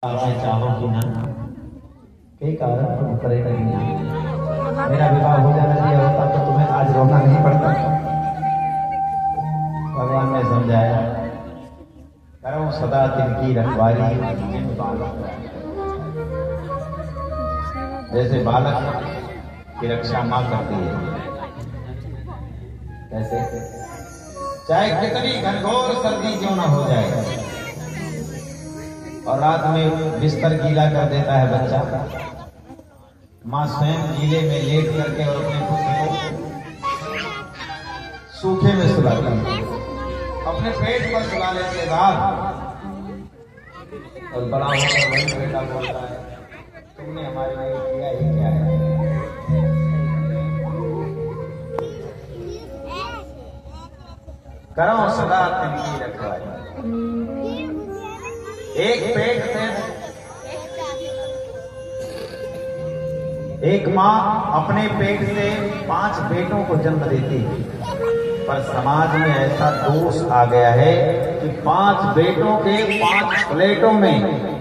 चाहो कि ना कई कारण तुम करे नहीं। मेरा विवाह हो जाना चाहिए होता तो तुम्हें आज रोना नहीं पड़ता। भगवान ने समझाया, करो सदा तिनकी रखवारी जिन बालक। जैसे बालक की रक्षा मां करती है, ऐसे चाहे कितनी घनघोर सर्दी क्यों ना हो जाए और रात में बिस्तर गीला कर देता है बच्चा, मां स्वयं गीले में लेट करके और अपने पुत्र को सूखे में सुलाती है, अपने पेट पर सुलाने के बाद और बड़ा होकर वही बेटा बोलता है, तुमने हमारे लिए किया ही क्या है। करो सदा तिनकी रखवाली। एक पेट से एक मां अपने पेट से 5 बेटों को जन्म देती है, पर समाज में ऐसा दोष आ गया है कि 5 बेटों के 5 प्लेटों में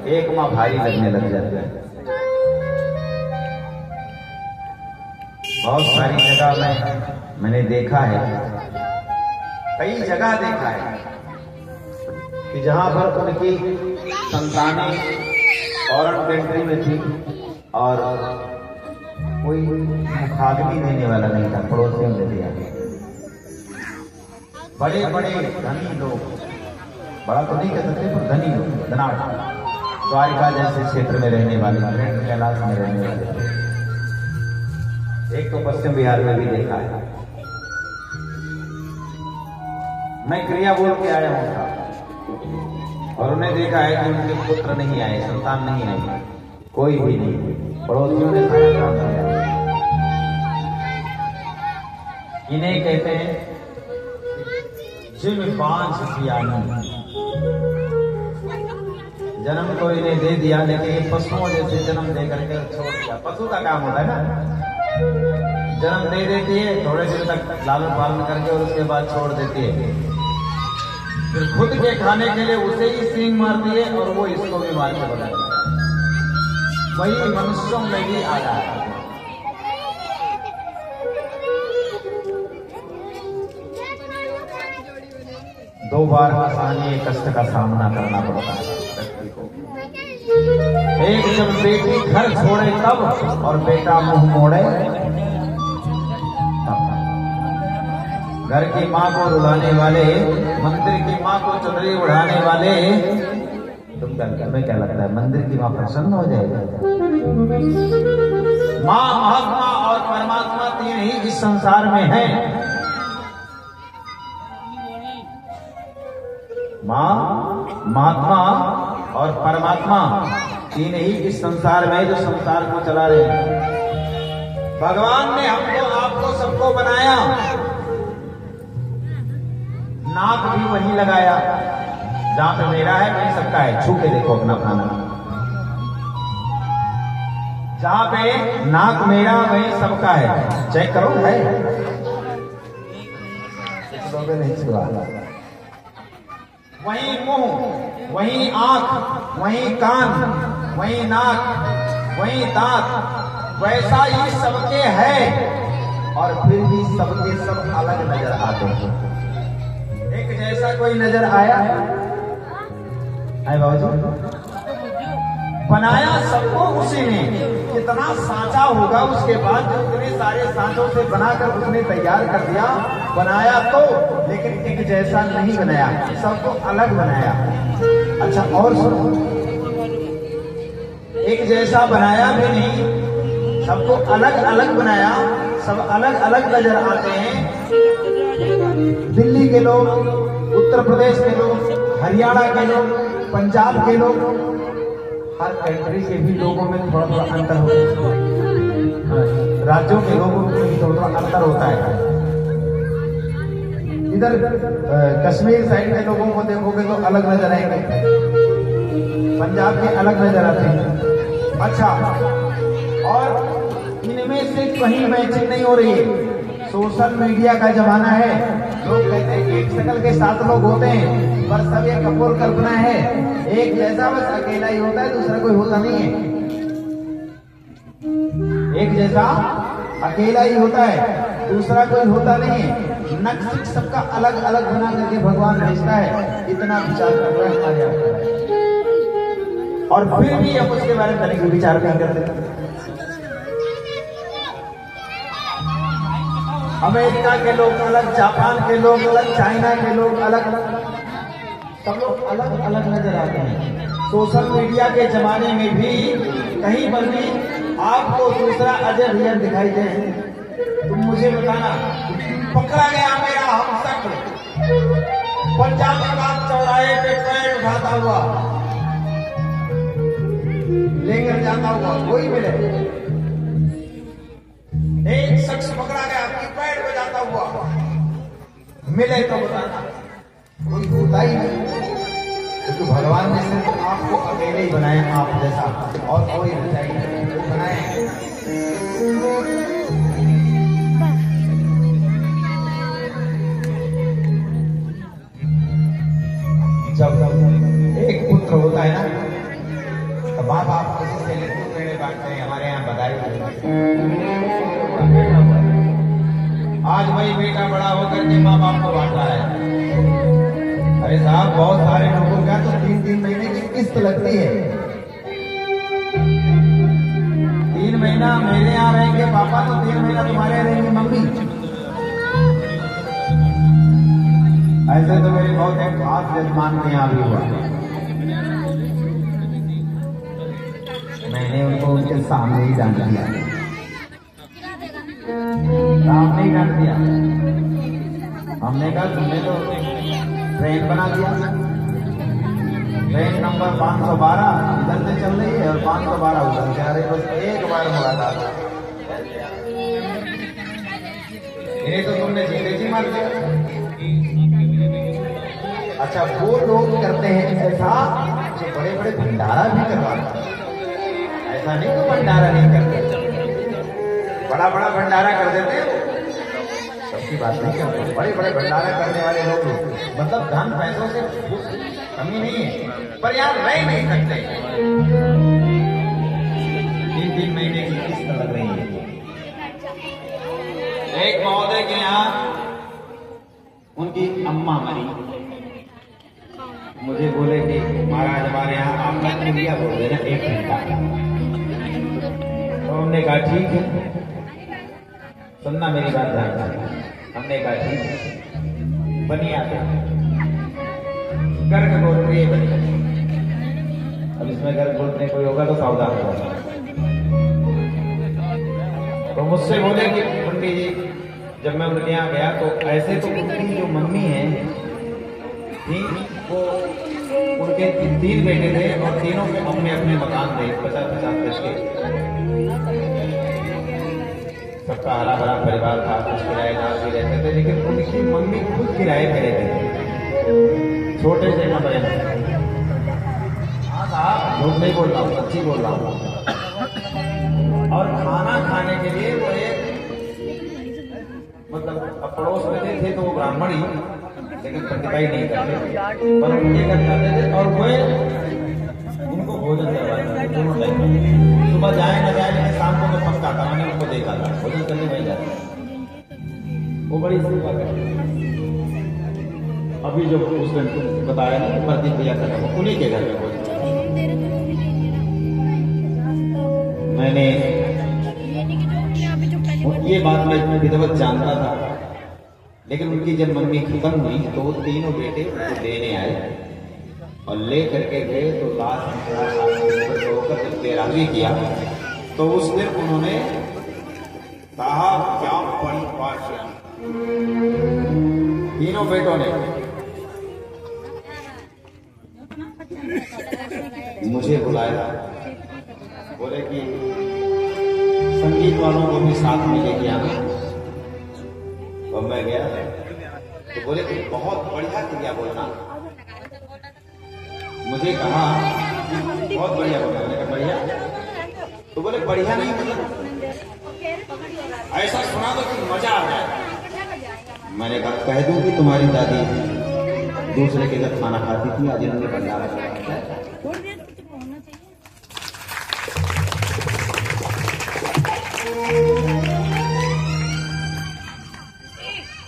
एक मां भारी लगने लग जाती है। बहुत सारी जगह में मैंने देखा है, कई जगह देखा है कि जहां पर उनकी संतानें फॉरेन कंट्री में थी और कोई मुखाग्नि देने वाला नहीं था, पड़ोसियों ने दिया। बड़े बड़े धनी लोग, बड़ा तो नहीं कह सकते पर धनी लोग, धनाढ़, द्वारिका जैसे क्षेत्र में रहने वाले, कैलाश में रहने वाले, एक तो पश्चिम बिहार में भी देखा है। मैं क्रिया बोल के आया हूं और उन्हें देखा है कि उनके पुत्र नहीं आए, संतान नहीं आई, कोई भी नहीं, पड़ोसियों ने सारा काम किया। इन्हें कहते हैं जिम बांझ सियानी। जन्म तो इन्हें दे दिया, लेकिन ये पशुओं जैसे जन्म दे करके छोड़ दिया। पशु का काम होता है ना, जन्म दे देती है, थोड़े दिन तक लालन पालन करके और उसके बाद छोड़ देती है, फिर खुद के खाने के लिए उसे ही सींग मारती है और वो इसको भी मार के बनाती है। वही मनुष्यों में भी आ रहा है। दो बार असहनीय कष्ट का सामना करना पड़ता है व्यक्ति को। एक जब बेटी घर छोड़े तब, और बेटा मुंह मोड़े घर की माँ को रुलाने वाले, मंदिर की माँ को चुनरी उड़ाने वाले, तुम तुम्हें क्या लगता है मंदिर की माँ प्रसन्न हो जाएगी? माँ, महात्मा और परमात्मा तीन ही इस संसार में हैं। माँ, महात्मा और परमात्मा तीन ही इस संसार में, जो संसार को चला रहे हैं। भगवान ने हमको, आपको, सबको बनाया, नाक भी वही लगाया, जहां पे मेरा है वही सबका है। छू के देखो अपना खाना, जहां पे नाक मेरा वही सबका है, चेक करो है। नहीं छुआ। वही मुंह, वही आंख, वही कान, वही नाक, वही दांत, वैसा ही सबके है, और फिर भी सबके सब अलग नजर आते हैं। एक जैसा कोई नजर आया बाबू? बनाया सबको उसी ने। कितना सांचा होगा उसके बाद, इतने सारे सांचों से बनाकर उसने तैयार कर दिया। बनाया तो, लेकिन एक जैसा नहीं बनाया, सबको अलग बनाया। अच्छा और सुनो, एक जैसा बनाया भी नहीं, सबको अलग अलग बनाया, सब अलग अलग नजर आते हैं। दिल्ली के लोग, उत्तर प्रदेश के लोग, हरियाणा के लोग, पंजाब के लोग, हर कंट्री के भी लोगों में थोड़ा थोड़ा अंतर होता है। राज्यों के लोगों में भी थोड़ा थोड़ा अंतर होता है। इधर कश्मीर साइड के लोगों को देखोगे तो अलग नजर आएंगे, पंजाब के अलग नजर आते हैं। अच्छा, और इनमें से कहीं मैचिंग नहीं हो रही है। सोशल मीडिया का जमाना है, लोग कहते हैं एक शकल के 7 लोग होते हैं, पर सब ये कपोल कल्पना है। एक जैसा बस अकेला ही होता है, दूसरा कोई होता नहीं है। एक जैसा अकेला ही होता है, दूसरा कोई होता नहीं है। नक्श सबका अलग अलग बना करके भगवान भेजता है। इतना विचार कर रहे हैं हमारे यहाँ, और फिर भी हम उसके बारे में तनिक विचार नहीं करते। अमेरिका के लोग अलग, जापान के लोग अलग, चाइना के लोग अलग अलग, सब लोग अलग अलग नजर आते हैं। सोशल मीडिया के जमाने में भी कहीं पर भी आपको दूसरा अजय रियल दिखाई दे, तुम मुझे बताना। पकड़ा गया मेरा हम शक्ल, पंजाब चौराहे पे पैर उठाता हुआ लेकर जाता हुआ कोई मिले, एक शख्स पकड़ा गया आपकी पैर पे जाता हुआ मिले तो बताना। कोई होता ही नहीं, क्योंकि भगवान ने सिर्फ आपको अकेले ही बनाया, आप जैसा और कोई नहीं बनाए। जब एक पुत्र होता है ना, तो माँ बाप किसी से लड्डू पेड़े बांटते हैं। हमारे यहाँ बधाई, आज वही बेटा बड़ा होकर के माँ बाप को बांट रहा है। अरे साहब, बहुत सारे लोगों का तो 3-3 महीने की किस्त लगती है। 3 महीना मेरे यहाँ रहेंगे पापा, तो 3 महीना तुम्हारे यहाँ रहेंगी मम्मी। ऐसे तो मेरे बहुत एक खास जजमान के यहाँ भी हुआ। मैंने उनको उनके सामने ही डांट दिया, सामने ही डांट दिया। हमने कहा तुमने तो ट्रेन बना दिया, ट्रेन नंबर 512 इधर से चल रही है और 512 उधर से आ रही, बस एक बार मुलाकात। इन्हें तो तुमने जीते जी मार दिया। अच्छा, वो लोग करते हैं ऐसा जो बड़े बड़े भंडारा भी करवाते हैं। ऐसा नहीं कि भंडारा नहीं करते, बड़ा बड़ा भंडारा कर देते हैं। सबकी बात नहीं करते, बड़े बड़े भंडारा करने वाले लोग, मतलब धन पैसों से कमी नहीं है, पर यार रह नहीं सकते। 3-3 महीने की किस्त लग रही है। एक महोदय के यहाँ उनकी अम्मा मरी, मुझे बोले कि महाराज हमारे यहाँ आपका चुनिया बोल देना 1 घंटा। तो हमने कहा ठीक है, सुनना मेरी बात ध्यान से। हमने कहा ठीक है, बनिया गर्ग गोत्रीय बनिया। अब इसमें गर्ग गोत्रीय कोई होगा तो सावधान होगा। तो मुझसे बोले कि पंडित जी, जब मैं उनके यहाँ गया तो ऐसे तो उनकी जो मम्मी है थी, वो उनके 3 बेटे थे और तीनों के अपने अपने मकान थे, 50-50 गज के। सबका हरा भरा परिवार था, कुछ किराएदार भी रहते थे, लेकिन उनकी मम्मी खुद किराए पे रहते थे, छोटे से कमरे में। हाँ साहब, झूठ नहीं बोल रहा हूँ, सच्ची बोल रहा हूँ। और खाना खाने के लिए वो एक, मतलब अब पड़ोस में थे तो वो ब्राह्मण ही, लेकिन प्रतिभाई नहीं करते, पर उनके घर जाते थे और वो उनको भोजन करवाते थे दोनों टाइम। सुबह जाए न जाए, लेकिन शाम को मैं पक्का था, मैंने उनको देखा था भोजन करने वही जाते। वो बड़ी सेवा करते। अभी जो उस दिन बताया ना प्रदीप भैया था, उन्हीं के घर में भोजन। मैंने ये बात मैं विधिवत जानता था, लेकिन उनकी जब मम्मी खत्म हुई तो वो तीनों बेटे उनको लेने आए और ले करके गए। तो लास्ट होकर जब तेरावी किया तो उस दिन उन्होंने कहा क्या बड़ी बात, तीनों बेटों ने मुझे बुलाया, बोले कि संगीत वालों को भी साथ में लेके आना। और मैं गया तो बोले कि बहुत बढ़िया क्रिया बोलना। मुझे कहा बहुत बढ़िया बोलना, मैंने कहा बढ़िया, तो बोले बढ़िया नहीं मतलब ऐसा सुना दो कि मजा आ जाए। मैंने कहा कह दूं कि तुम्हारी दादी दूसरे के घर खाना खाती थी, आज इन्होंने भंडारा कराया।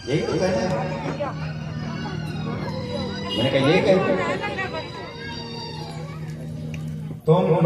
यही तो कहना है, मैंने कहा यही कहते तुम लोग